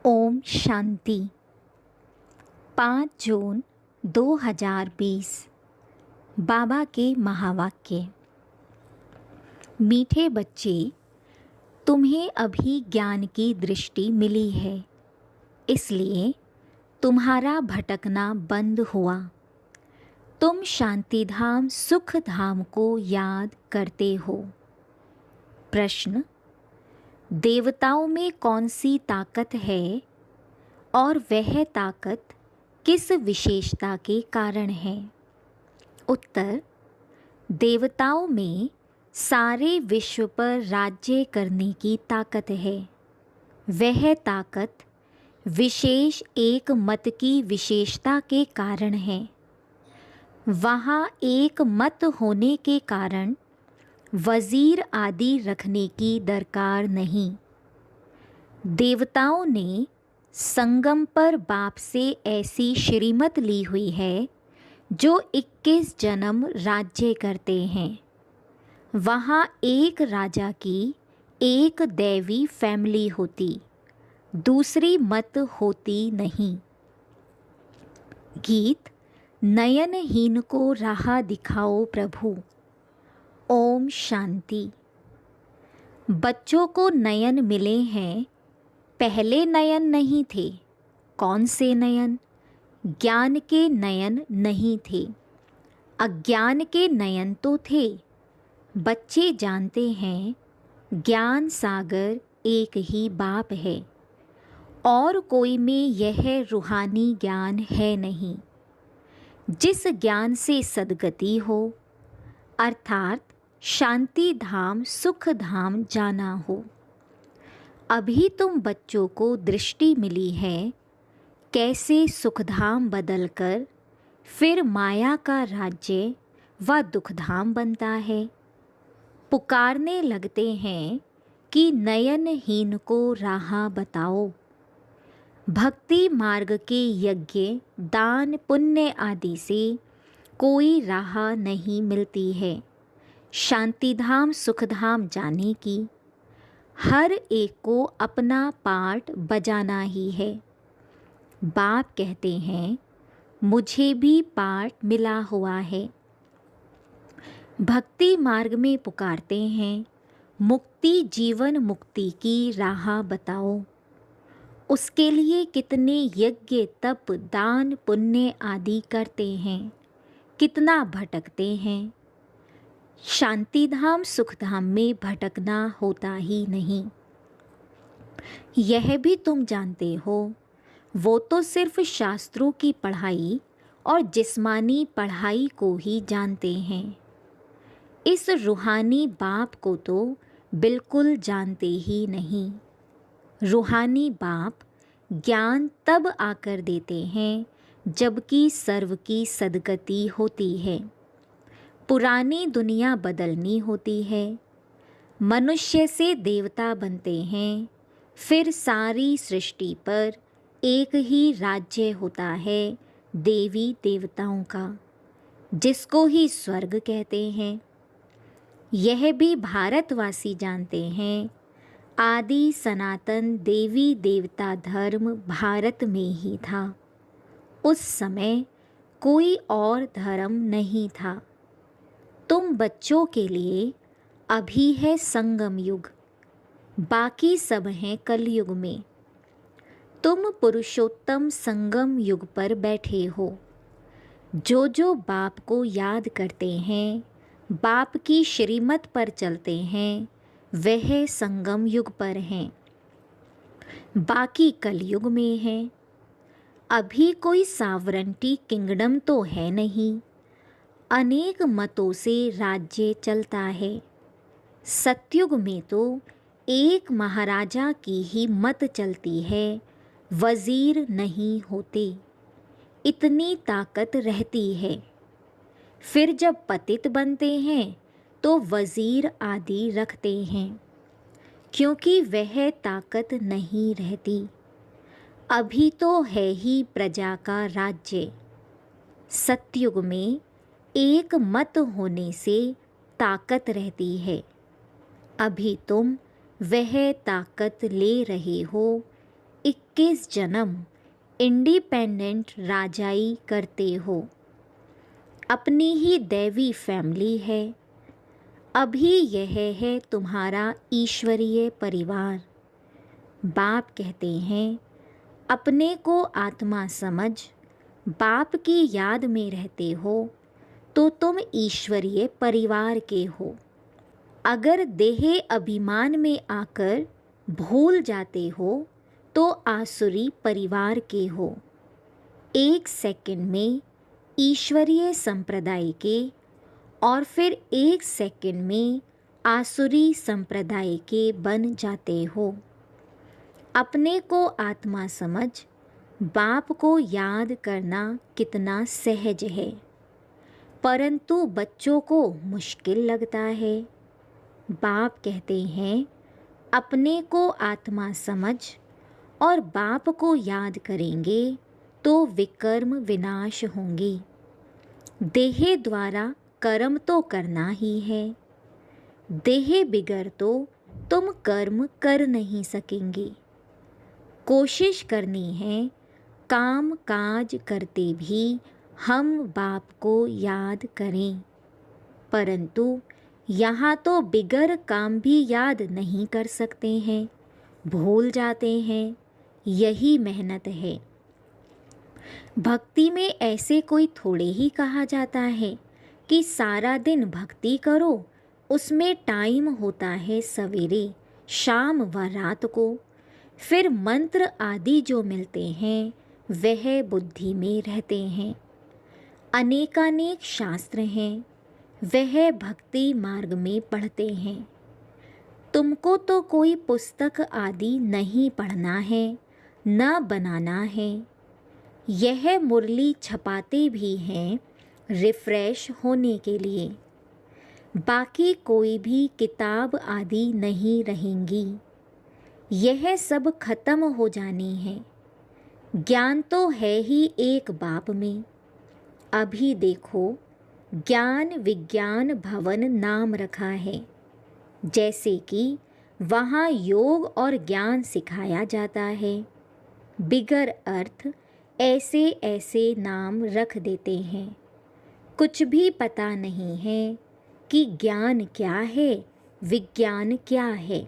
ओम शांति। 5 जून 2020। बाबा के महावाक्य। मीठे बच्चे, तुम्हें अभी ज्ञान की दृष्टि मिली है, इसलिए तुम्हारा भटकना बंद हुआ। तुम शांतिधाम सुख धाम को याद करते हो। प्रश्न: देवताओं में कौन सी ताकत है और वह ताकत किस विशेषता के कारण है? उत्तर: देवताओं में सारे विश्व पर राज्य करने की ताकत है। वह ताकत विशेष एक मत की विशेषता के कारण है। वहाँ एक मत होने के कारण वजीर आदि रखने की दरकार नहीं। देवताओं ने संगम पर बाप से ऐसी श्रीमत ली हुई है जो 21 जन्म राज्य करते हैं। वहाँ एक राजा की एक दैवी फैमिली होती, दूसरी मत होती नहीं। गीत: नयनहीन को राह दिखाओ प्रभु। ओम शांति। बच्चों को नयन मिले हैं, पहले नयन नहीं थे। कौन से नयन? ज्ञान के नयन नहीं थे, अज्ञान के नयन तो थे। बच्चे जानते हैं ज्ञान सागर एक ही बाप है और कोई में यह रूहानी ज्ञान है नहीं। जिस ज्ञान से सद्गति हो, अर्थात शांति धाम सुख धाम जाना हो। अभी तुम बच्चों को दृष्टि मिली है कैसे सुखधाम बदलकर फिर माया का राज्य व दुखधाम बनता है। पुकारने लगते हैं कि नयनहीन को राह बताओ। भक्ति मार्ग के यज्ञ दान पुण्य आदि से कोई राह नहीं मिलती है शांतिधाम सुखधाम जाने की। हर एक को अपना पार्ट बजाना ही है। बाप कहते हैं मुझे भी पार्ट मिला हुआ है। भक्ति मार्ग में पुकारते हैं मुक्ति जीवन मुक्ति की राह बताओ। उसके लिए कितने यज्ञ तप दान पुण्य आदि करते हैं, कितना भटकते हैं। शांतिधाम सुखधाम में भटकना होता ही नहीं। यह भी तुम जानते हो, वो तो सिर्फ शास्त्रों की पढ़ाई और जिस्मानी पढ़ाई को ही जानते हैं। इस रूहानी बाप को तो बिल्कुल जानते ही नहीं। रूहानी बाप ज्ञान तब आकर देते हैं जबकि सर्व की सद्गति होती है। पुरानी दुनिया बदलनी होती है। मनुष्य से देवता बनते हैं, फिर सारी सृष्टि पर एक ही राज्य होता है देवी देवताओं का, जिसको ही स्वर्ग कहते हैं। यह भी भारतवासी जानते हैं आदि सनातन देवी देवता धर्म भारत में ही था। उस समय कोई और धर्म नहीं था। तुम बच्चों के लिए अभी है संगम युग, बाकी सब हैं कलयुग में। तुम पुरुषोत्तम संगम युग पर बैठे हो। जो जो बाप को याद करते हैं, बाप की श्रीमत पर चलते हैं, वह संगम युग पर हैं, बाकी कलयुग में हैं। अभी कोई सावरंटी किंगडम तो है नहीं। अनेक मतों से राज्य चलता है। सतयुग में तो एक महाराजा की ही मत चलती है, वजीर नहीं होते। इतनी ताकत रहती है। फिर जब पतित बनते हैं तो वजीर आदि रखते हैं, क्योंकि वह ताकत नहीं रहती। अभी तो है ही प्रजा का राज्य। सतयुग में एक मत होने से ताकत रहती है। अभी तुम वह ताकत ले रहे हो 21 जन्म इंडिपेंडेंट राजाई करते हो। अपनी ही दैवी फैमिली है। अभी यह है तुम्हारा ईश्वरीय परिवार। बाप कहते हैं, अपने को आत्मा समझ बाप की याद में रहते हो तो तुम ईश्वरीय परिवार के हो। अगर देह अभिमान में आकर भूल जाते हो तो आसुरी परिवार के हो। 1 सेकंड में ईश्वरीय संप्रदाय के और फिर 1 सेकंड में आसुरी संप्रदाय के बन जाते हो। अपने को आत्मा समझ बाप को याद करना कितना सहज है, परंतु बच्चों को मुश्किल लगता है। बाप कहते हैं, अपने को आत्मा समझ और बाप को याद करेंगे तो विकर्म विनाश होंगे। देह द्वारा कर्म तो करना ही है। देह बिगर तो तुम कर्म कर नहीं सकेंगे। कोशिश करनी है काम काज करते भी हम बाप को याद करें, परंतु यहाँ तो बिगर काम भी याद नहीं कर सकते हैं, भूल जाते हैं। यही मेहनत है। भक्ति में ऐसे कोई थोड़े ही कहा जाता है कि सारा दिन भक्ति करो। उसमें टाइम होता है सवेरे, शाम व रात को। फिर मंत्र आदि जो मिलते हैं वह बुद्धि में रहते हैं। अनेकानेक शास्त्र हैं, वह भक्ति मार्ग में पढ़ते हैं। तुमको तो कोई पुस्तक आदि नहीं पढ़ना है, न बनाना है। यह मुरली छपाते भी हैं रिफ्रेश होने के लिए। बाकी कोई भी किताब आदि नहीं रहेंगी, यह सब खत्म हो जानी है। ज्ञान तो है ही एक बाप में। अभी देखो, ज्ञान विज्ञान भवन नाम रखा है, जैसे कि वहाँ योग और ज्ञान सिखाया जाता है। बिगर अर्थ ऐसे ऐसे नाम रख देते हैं। कुछ भी पता नहीं है कि ज्ञान क्या है, विज्ञान क्या है।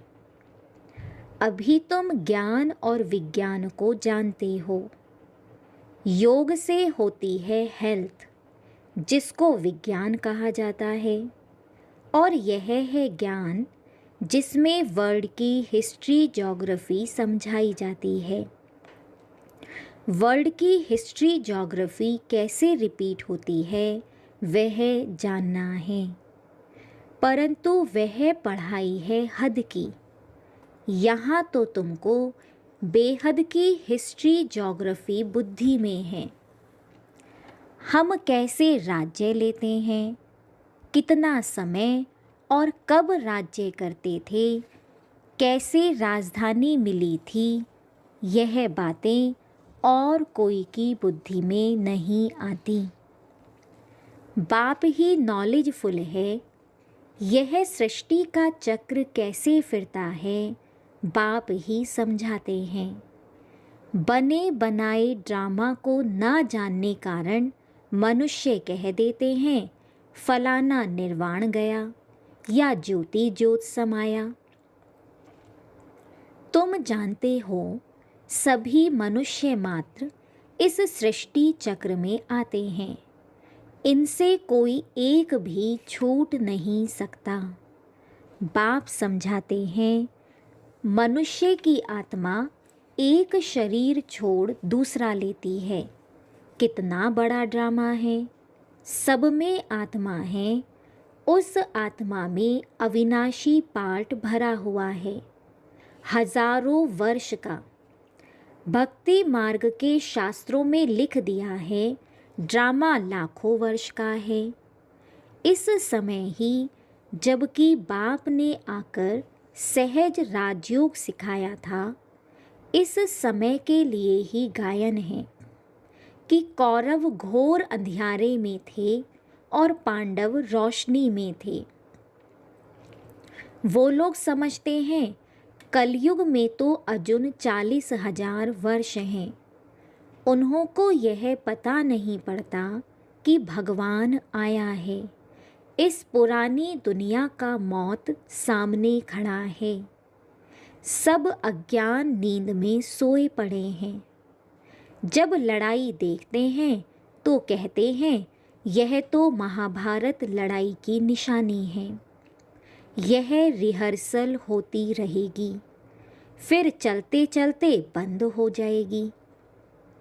अभी तुम ज्ञान और विज्ञान को जानते हो। योग से होती है हेल्थ, जिसको विज्ञान कहा जाता है, और यह है ज्ञान जिसमें वर्ल्ड की हिस्ट्री ज्योग्राफी समझाई जाती है। वर्ल्ड की हिस्ट्री ज्योग्राफी कैसे रिपीट होती है वह जानना है, परंतु वह पढ़ाई है हद की। यहाँ तो तुमको बेहद की हिस्ट्री ज्योग्राफी बुद्धि में है। हम कैसे राज्य लेते हैं, कितना समय और कब राज्य करते थे, कैसे राजधानी मिली थी, यह बातें और कोई की बुद्धि में नहीं आती। बाप ही नॉलेजफुल है। यह सृष्टि का चक्र कैसे फिरता है बाप ही समझाते हैं। बने बनाए ड्रामा को ना जानने कारण मनुष्य कह देते हैं फलाना निर्वाण गया या ज्योति ज्योत समाया। तुम जानते हो सभी मनुष्य मात्र इस सृष्टि चक्र में आते हैं, इनसे कोई एक भी छूट नहीं सकता। बाप समझाते हैं मनुष्य की आत्मा एक शरीर छोड़ दूसरा लेती है। कितना बड़ा ड्रामा है। सब में आत्मा है, उस आत्मा में अविनाशी पार्ट भरा हुआ है, हजारों वर्ष का। भक्ति मार्ग के शास्त्रों में लिख दिया है ड्रामा लाखों वर्ष का है। इस समय ही जबकि बाप ने आकर सहज राजयोग सिखाया था, इस समय के लिए ही गायन है कि कौरव घोर अंधियारे में थे और पांडव रोशनी में थे। वो लोग समझते हैं कलयुग में तो अजुन 40,000 वर्ष हैं। उन्हों को यह पता नहीं पड़ता कि भगवान आया है। इस पुरानी दुनिया का मौत सामने खड़ा है। सब अज्ञान नींद में सोए पड़े हैं। जब लड़ाई देखते हैं तो कहते हैं यह तो महाभारत लड़ाई की निशानी है। यह रिहर्सल होती रहेगी, फिर चलते चलते बंद हो जाएगी।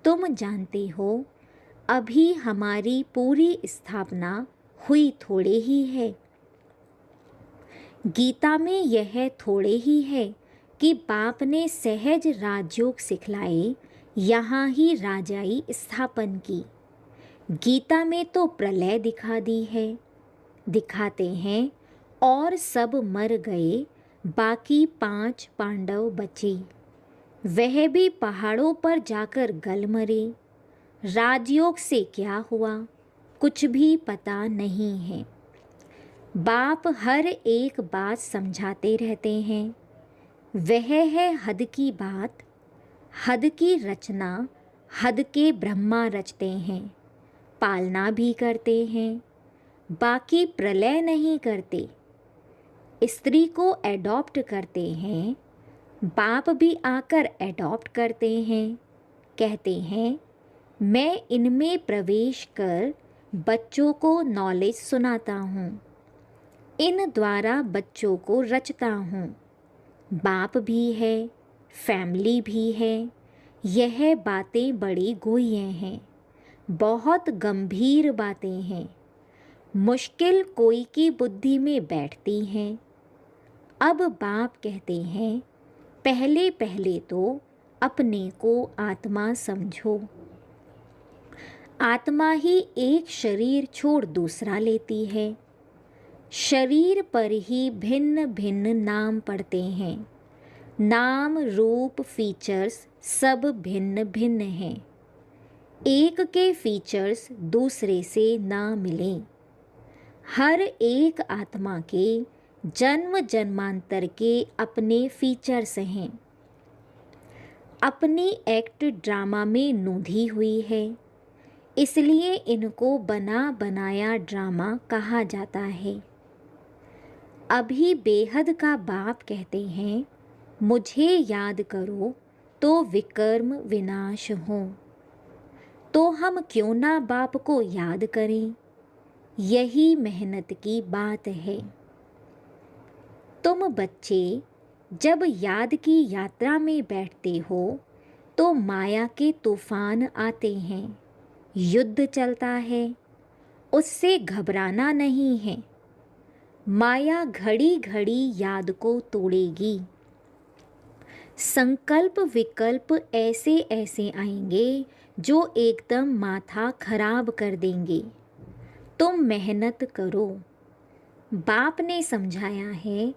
तुम जानते हो अभी हमारी पूरी स्थापना हुई थोड़े ही है। गीता में यह थोड़े ही है कि बाप ने सहज राजयोग सिखलाए, यहाँ ही राजाई स्थापन की। गीता में तो प्रलय दिखा दी है। दिखाते हैं और सब मर गए, बाकी 5 पांडव बचे। वह भी पहाड़ों पर जाकर गल मरे। राजयोग से क्या हुआ कुछ भी पता नहीं है। बाप हर एक बात समझाते रहते हैं। वह है हद की बात। हद की रचना हद के ब्रह्मा रचते हैं, पालना भी करते हैं, बाकी प्रलय नहीं करते। स्त्री को एडॉप्ट करते हैं, बाप भी आकर एडॉप्ट करते हैं। कहते हैं मैं इनमें प्रवेश कर बच्चों को नॉलेज सुनाता हूँ, इन द्वारा बच्चों को रचता हूँ। बाप भी है, फैमिली भी है। यह बातें बड़ी गुह्य हैं, बहुत गंभीर बातें हैं। मुश्किल कोई की बुद्धि में बैठती हैं। अब बाप कहते हैं पहले पहले तो अपने को आत्मा समझो। आत्मा ही एक शरीर छोड़ दूसरा लेती है। शरीर पर ही भिन्न भिन्न नाम पड़ते हैं। नाम रूप फीचर्स सब भिन्न भिन्न हैं। एक के फीचर्स दूसरे से ना मिलें। हर एक आत्मा के जन्म जन्मांतर के अपने फीचर्स हैं। अपनी एक्ट ड्रामा में नूंधी हुई है, इसलिए इनको बना बनाया ड्रामा कहा जाता है। अभी बेहद का बाप कहते हैं मुझे याद करो तो विकर्म विनाश हो। तो हम क्यों ना बाप को याद करें, यही मेहनत की बात है। तुम बच्चे जब याद की यात्रा में बैठते हो तो माया के तूफान आते हैं, युद्ध चलता है, उससे घबराना नहीं है। माया घड़ी घड़ी याद को तोड़ेगी। संकल्प विकल्प ऐसे ऐसे आएंगे जो एकदम माथा खराब कर देंगे। तुम मेहनत करो। बाप ने समझाया है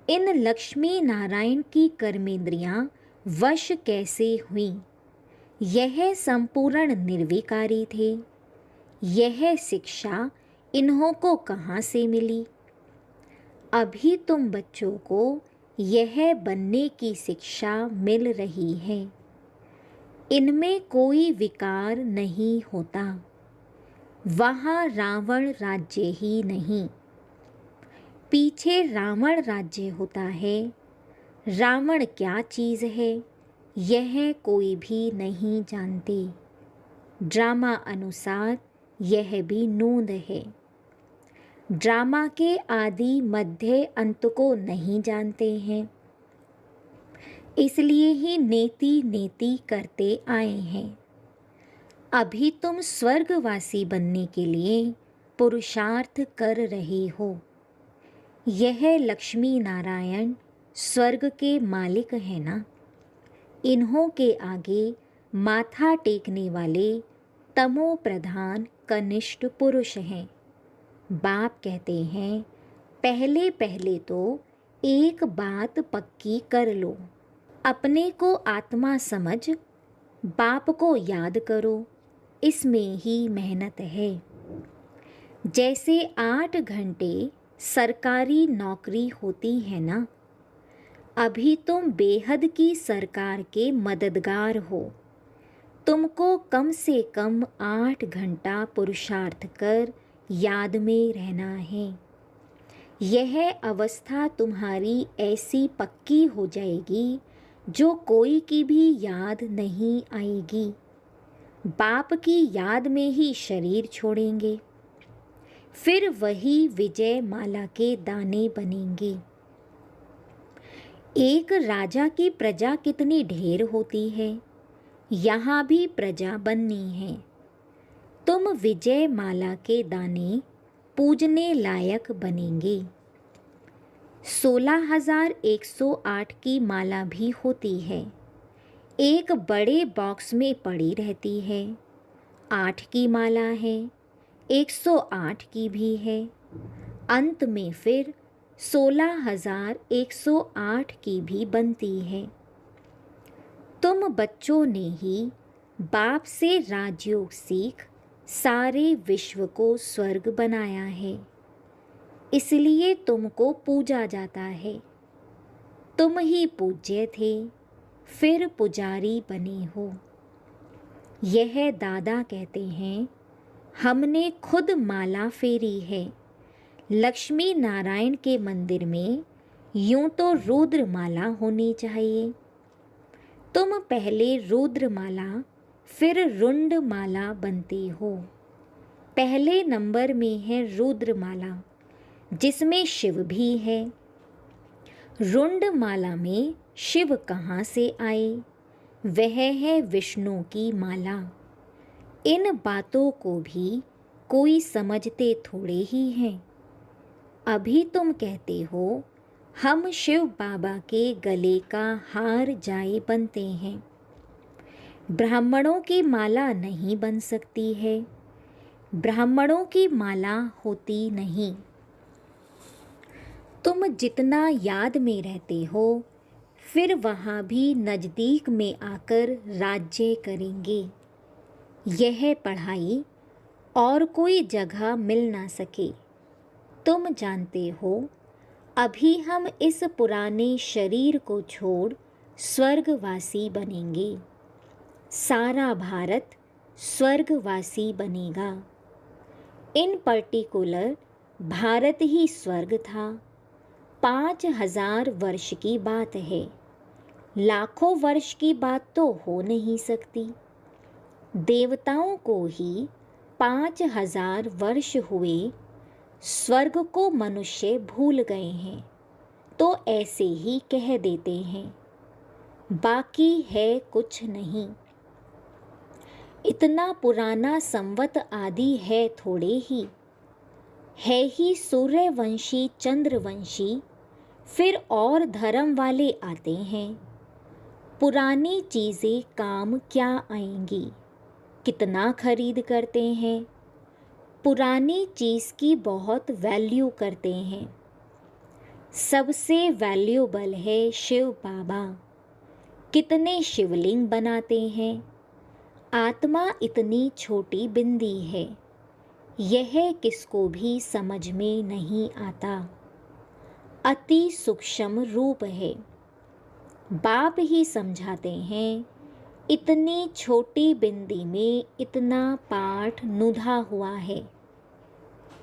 इन लक्ष्मी नारायण की कर्मेंद्रियां वश कैसे हुई। यह संपूर्ण निर्विकारी थे। यह शिक्षा इन्हों को कहाँ से मिली। अभी तुम बच्चों को यह बनने की शिक्षा मिल रही है। इनमें कोई विकार नहीं होता। वहाँ रावण राज्य ही नहीं, पीछे रावण राज्य होता है। रावण क्या चीज़ है यह कोई भी नहीं जानते। ड्रामा अनुसार यह भी नूंद है। ड्रामा के आदि मध्य अंत को नहीं जानते हैं, इसलिए ही नेति नेति करते आए हैं। अभी तुम स्वर्गवासी बनने के लिए पुरुषार्थ कर रहे हो। यह लक्ष्मी नारायण स्वर्ग के मालिक है ना। इन्हों के आगे माथा टेकने वाले तमो प्रधान कनिष्ठ पुरुष हैं। बाप कहते हैं पहले पहले तो एक बात पक्की कर लो। अपने को आत्मा समझ बाप को याद करो, इसमें ही मेहनत है। जैसे 8 घंटे सरकारी नौकरी होती है ना, अभी तुम बेहद की सरकार के मददगार हो। तुमको कम से कम 8 घंटा पुरुषार्थ कर याद में रहना है। यह अवस्था तुम्हारी ऐसी पक्की हो जाएगी जो कोई की भी याद नहीं आएगी। बाप की याद में ही शरीर छोड़ेंगे, फिर वही विजय माला के दाने बनेंगे। एक राजा की प्रजा कितनी ढेर होती है, यहाँ भी प्रजा बननी है। तुम विजय माला के दाने पूजने लायक बनेंगे। 16,108 की माला भी होती है, एक बड़े बॉक्स में पड़ी रहती है। 8 की माला है, 108 की भी है। अंत में फिर 16,108 की भी बनती है। तुम बच्चों ने ही बाप से राजयोग सीख सारे विश्व को स्वर्ग बनाया है, इसलिए तुमको पूजा जाता है। तुम ही पूज्य थे, फिर पुजारी बने हो। यह दादा कहते हैं, हमने खुद माला फेरी है। लक्ष्मी नारायण के मंदिर में यूं तो रुद्र माला होनी चाहिए। तुम पहले रुद्र माला फिर रुंड माला बनते हो। पहले नंबर में है रुद्र माला, जिसमें शिव भी है। रुंड माला में शिव कहाँ से आए? वह है विष्णु की माला। इन बातों को भी कोई समझते थोड़े ही हैं। अभी तुम कहते हो हम शिव बाबा के गले का हार जाए बनते हैं। ब्राह्मणों की माला नहीं बन सकती है, ब्राह्मणों की माला होती नहीं। तुम जितना याद में रहते हो, फिर वहाँ भी नज़दीक में आकर राज्य करेंगे। यह पढ़ाई और कोई जगह मिल ना सके। तुम जानते हो, अभी हम इस पुराने शरीर को छोड़ स्वर्गवासी बनेंगे। सारा भारत स्वर्गवासी बनेगा। इन पर्टिकुलर भारत ही स्वर्ग था। 5,000 वर्ष की बात है, लाखों वर्ष की बात तो हो नहीं सकती। देवताओं को ही 5,000 वर्ष हुए, स्वर्ग को मनुष्य भूल गए हैं, तो ऐसे ही कह देते हैं। बाकी है कुछ नहीं। इतना पुराना संवत आदि है थोड़े ही, है ही सूर्यवंशी चंद्रवंशी, फिर और धर्म वाले आते हैं। पुरानी चीज़ें काम क्या आएंगी, कितना खरीद करते हैं। पुरानी चीज़ की बहुत वैल्यू करते हैं। सबसे वैल्यूबल है शिव बाबा। कितने शिवलिंग बनाते हैं। आत्मा इतनी छोटी बिंदी है, यह किसको भी समझ में नहीं आता। अति सूक्ष्म रूप है। बाप ही समझाते हैं, इतनी छोटी बिंदी में इतना पाठ नुधा हुआ है।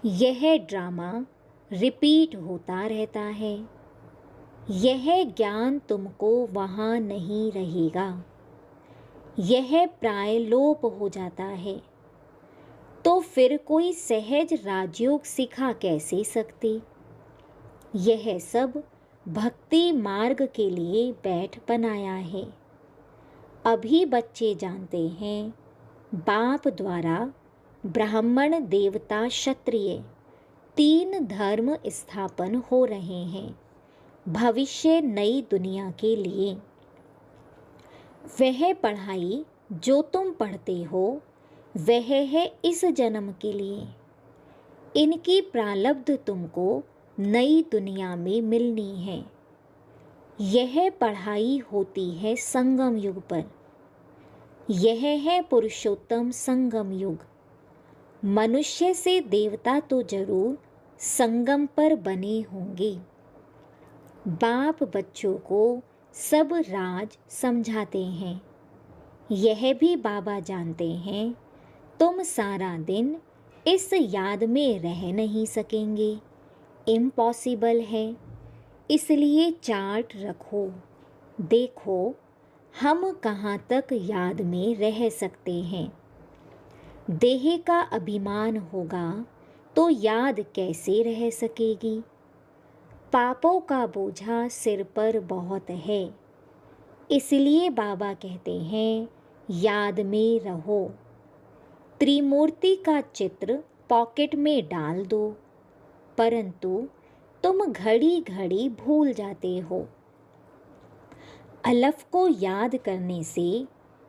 यह ड्रामा रिपीट होता रहता है। यह ज्ञान तुमको वहाँ नहीं रहेगा, यह प्राय लोप हो जाता है। तो फिर कोई सहज राजयोग सिखा कैसे सकते। यह सब भक्ति मार्ग के लिए बैठ बनाया है। अभी बच्चे जानते हैं, बाप द्वारा ब्राह्मण देवता क्षत्रिय 3 धर्म स्थापन हो रहे हैं भविष्य नई दुनिया के लिए। वह पढ़ाई जो तुम पढ़ते हो, वह है इस जन्म के लिए। इनकी प्रारब्ध तुमको नई दुनिया में मिलनी है। यह पढ़ाई होती है संगम युग पर। यह है पुरुषोत्तम संगम युग। मनुष्य से देवता तो जरूर संगम पर बने होंगे। बाप बच्चों को सब राज समझाते हैं। यह भी बाबा जानते हैं तुम सारा दिन इस याद में रह नहीं सकेंगे, इम्पॉसिबल है। इसलिए चार्ट रखो, देखो हम कहाँ तक याद में रह सकते हैं। देह का अभिमान होगा तो याद कैसे रह सकेगी। पापों का बोझा सिर पर बहुत है, इसलिए बाबा कहते हैं याद में रहो। त्रिमूर्ति का चित्र पॉकेट में डाल दो, परंतु तुम घड़ी घड़ी भूल जाते हो। अलफ को याद करने से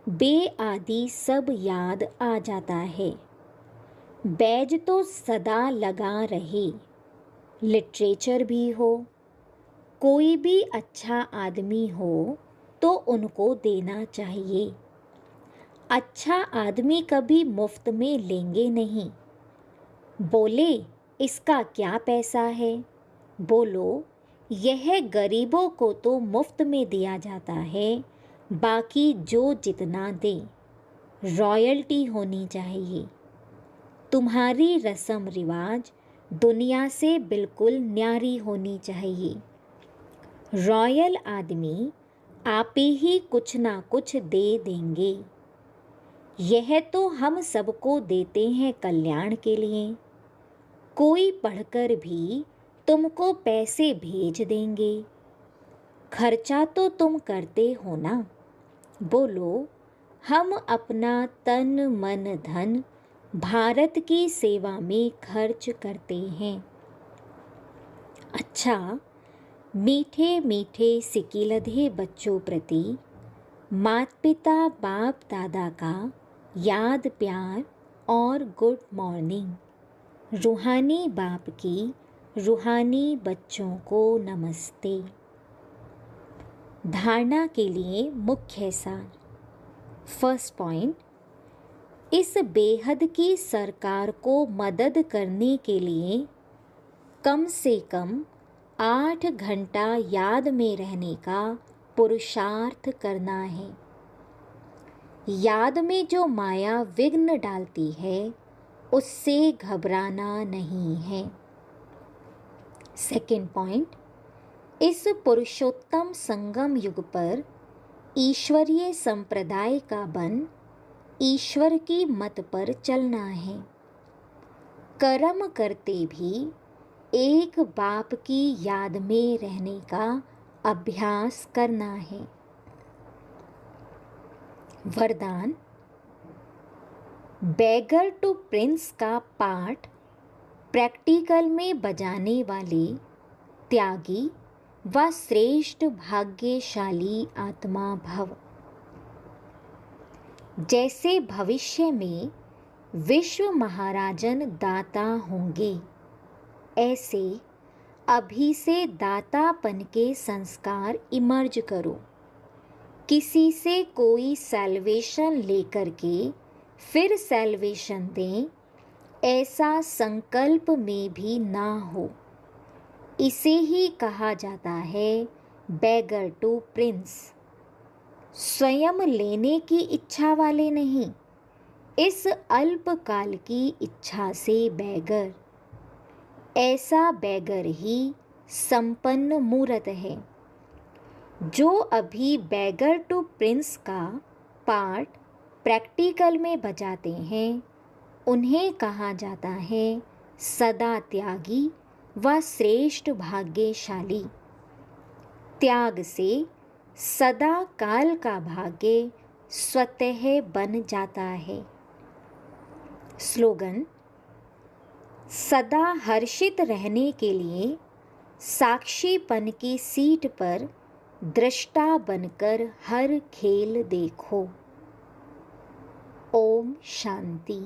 बेआदि सब याद आ जाता है। बैज तो सदा लगा रहे, लिटरेचर भी हो। कोई भी अच्छा आदमी हो तो उनको देना चाहिए। अच्छा आदमी कभी मुफ्त में लेंगे नहीं। बोले इसका क्या पैसा है, बोलो यह गरीबों को तो मुफ्त में दिया जाता है, बाकी जो जितना दे रॉयल्टी होनी चाहिए। तुम्हारी रस्म रिवाज दुनिया से बिल्कुल न्यारी होनी चाहिए। रॉयल आदमी आप ही कुछ ना कुछ दे देंगे। यह तो हम सबको देते हैं कल्याण के लिए। कोई पढ़कर भी तुमको पैसे भेज देंगे। खर्चा तो तुम करते हो ना। बोलो हम अपना तन मन धन भारत की सेवा में खर्च करते हैं। अच्छा, मीठे मीठे सिकिलधे बच्चों प्रति माता पिता बाप दादा का याद प्यार और गुड मॉर्निंग। रूहानी बाप की रूहानी बच्चों को नमस्ते। धारणा के लिए मुख्य सार। फर्स्ट पॉइंट, इस बेहद की सरकार को मदद करने के लिए कम से कम 8 घंटा याद में रहने का पुरुषार्थ करना है। याद में जो माया विघ्न डालती है उससे घबराना नहीं है। सेकंड पॉइंट, इस पुरुषोत्तम संगम युग पर ईश्वरीय संप्रदाय का बन ईश्वर की मत पर चलना है। कर्म करते भी एक बाप की याद में रहने का अभ्यास करना है। वरदान, बेगर टू प्रिंस का पाठ प्रैक्टिकल में बजाने वाले त्यागी व श्रेष्ठ भाग्यशाली आत्मा भव। जैसे भविष्य में विश्व महाराजन दाता होंगे, ऐसे अभी से दातापन के संस्कार इमर्ज करो। किसी से कोई सैल्वेशन लेकर के फिर सैल्वेशन दें, ऐसा संकल्प में भी ना हो। इसे ही कहा जाता है बेगर टू प्रिंस। स्वयं लेने की इच्छा वाले नहीं, इस अल्पकाल की इच्छा से बेगर। ऐसा बेगर ही संपन्न मूर्त है। जो अभी बेगर टू प्रिंस का पार्ट प्रैक्टिकल में बजाते हैं, उन्हें कहा जाता है सदा त्यागी व श्रेष्ठ भाग्यशाली। त्याग से सदा काल का भाग्य स्वतः बन जाता है। स्लोगन, सदा हर्षित रहने के लिए साक्षीपन की सीट पर दृष्टा बनकर हर खेल देखो। ओम शांति।